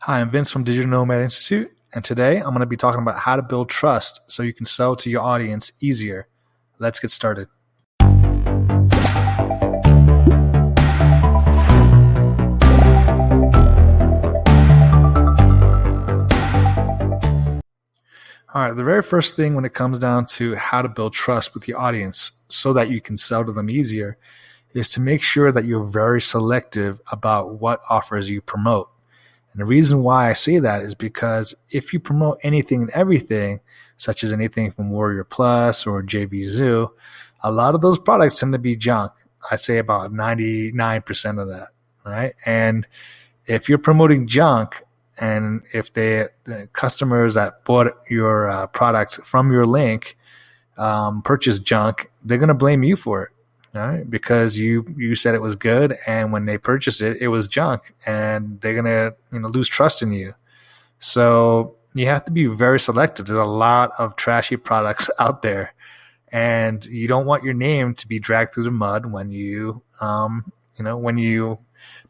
Hi, I'm Vince from Digital Nomad Institute, and today I'm going to be talking about how to build trust so you can sell to your audience easier. Let's get started. All right, the very first thing when it comes down to how to build trust with your audience so that you can sell to them easier is to make sure that you're very selective about what offers you promote. And the reason why I say that is because if you promote anything and everything, such as anything from Warrior Plus or JV Zoo, a lot of those products tend to be junk. I'd say about 99% of that, right? And if you're promoting junk, and if the customers that bought your products from your link purchase junk, they're going to blame you for it. Right? Because you said it was good, and when they purchase it, it was junk, and they're gonna lose trust in you. So you have to be very selective. There's a lot of trashy products out there, and you don't want your name to be dragged through the mud when you when you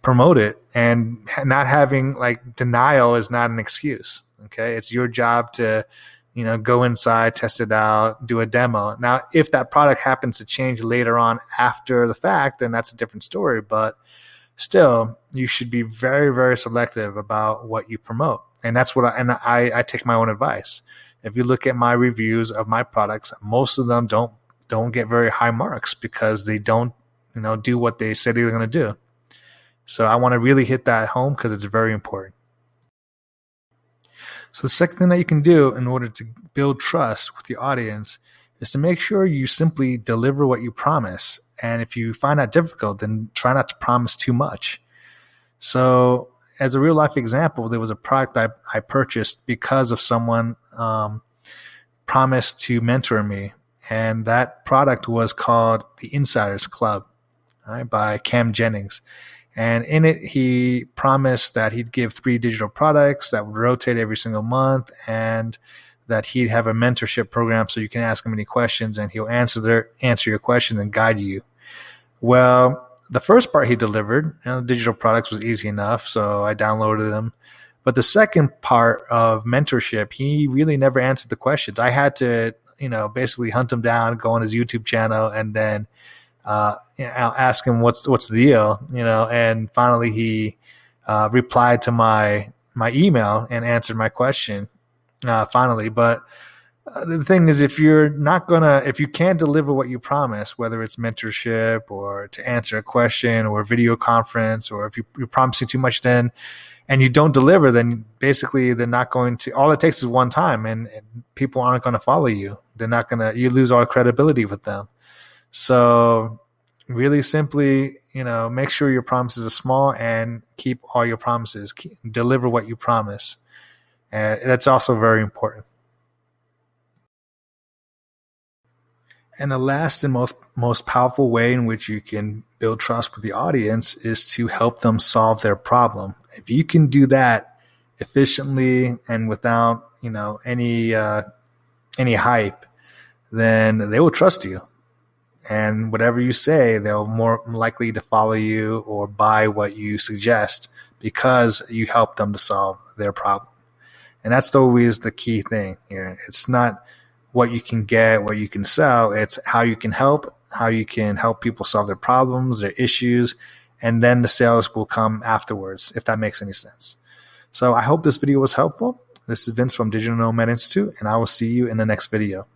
promote it. And not having denial is not an excuse. Okay, it's your job to go inside, test it out, do a demo. Now, if that product happens to change later on after the fact, then that's a different story. But still, you should be very, very selective about what you promote. And that's what I take my own advice. If you look at my reviews of my products, most of them don't get very high marks because they don't do what they said they were going to do. So I want to really hit that home because it's very important. So the second thing that you can do in order to build trust with your audience is to make sure you simply deliver what you promise. And if you find that difficult, then try not to promise too much. So as a real life example, there was a product I purchased because of someone promised to mentor me. And that product was called The Insiders Club, right, by Cam Jennings. And in it, he promised that he'd give 3 digital products that would rotate every single month, and that he'd have a mentorship program so you can ask him any questions and he'll answer your questions and guide you. Well, the first part he delivered, the digital products, was easy enough, so I downloaded them. But the second part of mentorship, he really never answered the questions. I had to, basically hunt him down, go on his YouTube channel, and then ask him what's the deal, and finally he replied to my email and answered my question finally. But the thing is, if you can't deliver what you promise, whether it's mentorship or to answer a question or a video conference, or if you're promising too much then and you don't deliver, then basically they're not going to, all it takes is one time and people aren't going to follow you. You lose all credibility with them. So really simply, make sure your promises are small and keep all your promises. Deliver what you promise. That's also very important. And the last and most powerful way in which you can build trust with the audience is to help them solve their problem. If you can do that efficiently and without, any hype, then they will trust you. And whatever you say, they'll more likely to follow you or buy what you suggest because you help them to solve their problem. And that's always the key thing here. It's not what you can get, what you can sell. It's how you can help people solve their problems, their issues, and then the sales will come afterwards, if that makes any sense. So I hope this video was helpful. This is Vince from Digital Nomad Institute, and I will see you in the next video.